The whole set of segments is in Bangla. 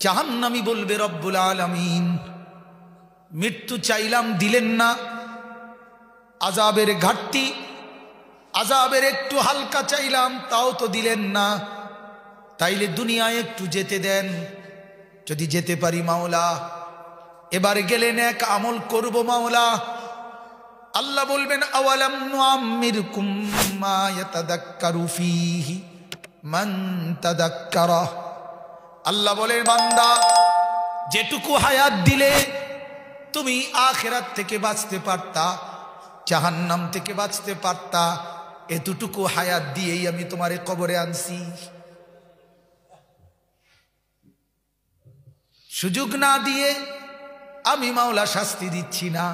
জাহান্নামী বলবে রব্বুল আলামিন মৃত্যু চাইলাম দিলেন না, আযাবের ঘাটতি, আযাবের একটু হালকা চাইলাম তাও তো দিলেন না, তাইলে দুনিয়ায় একটু যেতে দেন, যদি যেতে পারি মাওলা এবার গেলে নেক আমল করব মাওলা। আল্লাহ বলবেন আওয়ালাম নুআম্মিরকুম মা ইয়াতাযাক্কারু ফীহি মান তাযাক্কারা। আল্লাহ বলেন বান্দা যেটুকু হায়াত দিলে তুমি আখিরাত থেকে বাঁচতে পারতা, জাহান্নাম থেকে বাঁচতে পারতা, এতটুকু হায়াত দিয়েই আমি তোমারে কবরে আনছি। সুযোগ না দিয়ে আমি মাওলা শাস্তি দিচ্ছি না।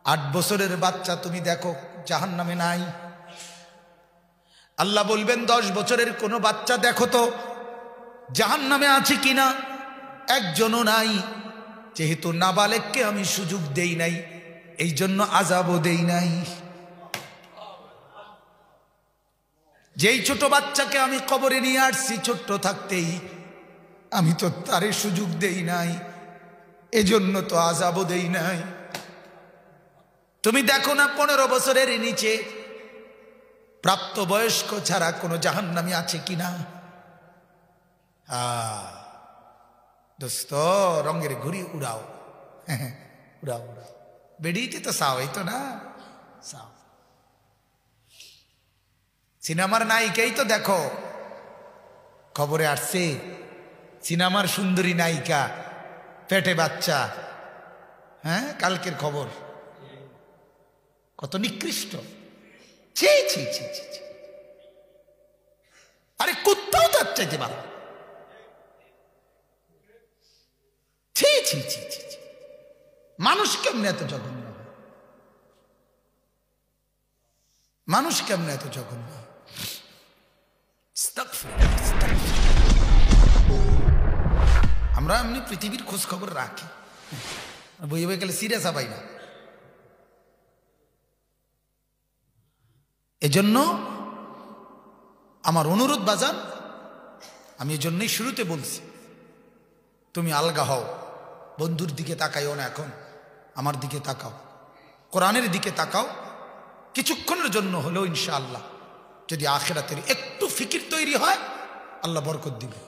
8 বছরের বাচ্চা তুমি দেখো জাহান্নামে নাই। আল্লাহ বলবেন 10 বছরের কোনো বাচ্চা দেখো তো জাহান্নামে আছে কিনা, একজনও নাই। যেহেতু নাবালেগকে আমি সুযোগ দেই নাই, এই জন্য আযাবও দেই নাই। যেই ছোট বাচ্চাকে আমি কবরে নিয়ে আসছি ছোট্ট থাকতেই, আমি তো তারে সুযোগ দেই নাই, এজন্য তো আযাবও দেই নাই। তুমি দেখো না 15 বছরের নিচে প্রাপ্তবয়স্ক ছাড়া কোনো জাহান্নামী আছে কিনা। দোস্ত রঙের ঘুড়ি উড়াও, উড়াও উড়াও, বেরিয়েতে তো চাও, এই তো না চাও। সিনেমার নায়িকাই তো দেখো খবরে আসছে, সিনেমার সুন্দরী নায়িকা, পেটে বাচ্চা, হ্যাঁ কালকের খবর, কত নিকৃষ্ট। ছি ছি ছি ছি, আরে কুত্তাও তার চাইতে ভালো। ছি ছি ছি ছি, মানুষ কেমনে এত জঘন্য হয়, মানুষ কেমনে এত জঘন্য হয়। আমরা এমনি পৃথিবীর খোঁজ খবর রাখি, বই বই গেলে সিরিয়াস হবাই না। এজন্য আমার অনুরোধ বাজান, আমি এজন্যই শুরুতে বলছি তুমি আলগা হও, বন্ধুর দিকে তাকাইও না, এখন আমার দিকে তাকাও, কোরআনের দিকে তাকাও। কিছুক্ষণের জন্য হলেও ইনশাআল্লাহ যদি আখিরাতের একটু ফিকির তৈরি হয় আল্লাহ বরকত দিবে।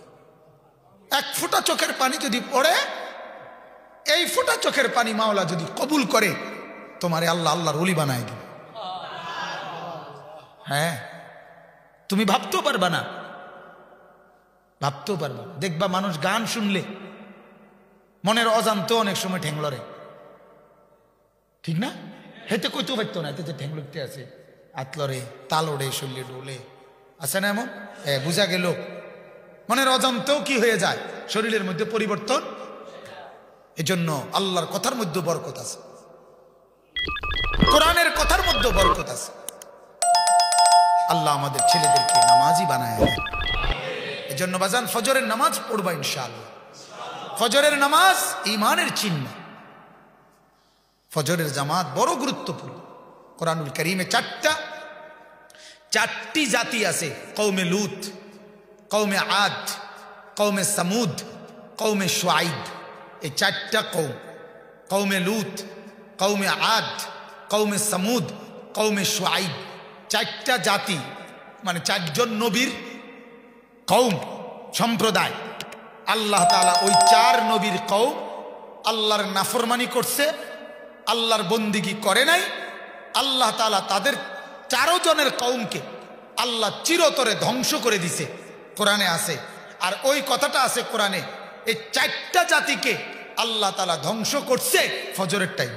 1 ফোঁটা চোখের পানি যদি পড়ে, এই ফোঁটা চোখের পানি মাওলা যদি কবুল করে তোমারে আল্লাহ আল্লাহর ওলি বানায় দিবে। হ্যাঁ, তুমি ভাবতেও পারবা না, ভাবতেও পারবা। দেখবা মানুষ গান শুনলে মনের অজান্তেও অনেক সময় ঠ্যাংলরে, ঠিক না? হেতে কইতেও পারতো না, এতে ঠ্যাংলতে আছে, আতলরে, তালড়ে, শরীরে ডোলে, আছে না এমন? বুঝা গেল মনের অজান্তেও কি হয়ে যায়, শরীরের মধ্যে পরিবর্তন। এজন্য আল্লাহর কথার মধ্যে বরকত আছে, কোরআনের কথার মধ্যে বরকত আছে। আল্লাহ আমাদের ছেলেদেরকে নামাজি বানায় দেয়। এজন্য বাজান ফজরের নামাজ পড়বা ইনশাআল্লাহ। ফজরের নামাজ ঈমানের চিহ্ন, ফজরের জামাত বড় গুরুত্বপূর্ণ। কোরআনুল কারীমে 4টি জাতি আছে, কওমে লূত, কওমে আদ, কওমে সামুদ, কওমে শুআইব। এই 4টা কওম, কওমে লূত, কওমে আদ, কওমে সামুদ, কওমে শুআইব, 4টা জাতি, মানে 4 জন নবীর কওম, সম্প্রদায়। আল্লাহ তাআলা ওই 4 নবীর কওম আল্লাহর নাফরমানি করছে, আল্লাহর বন্দিগি করে নাই। আল্লাহ তাআলা তাদের 4 জনের কওমকে আল্লাহ চিরতরে ধ্বংস করে দিছে, কোরআনে আছে। আর ওই কথাটা আছে কোরআনে, এই 4টা জাতিকে আল্লাহ তাআলা ধ্বংস করছে ফজরের টাইম।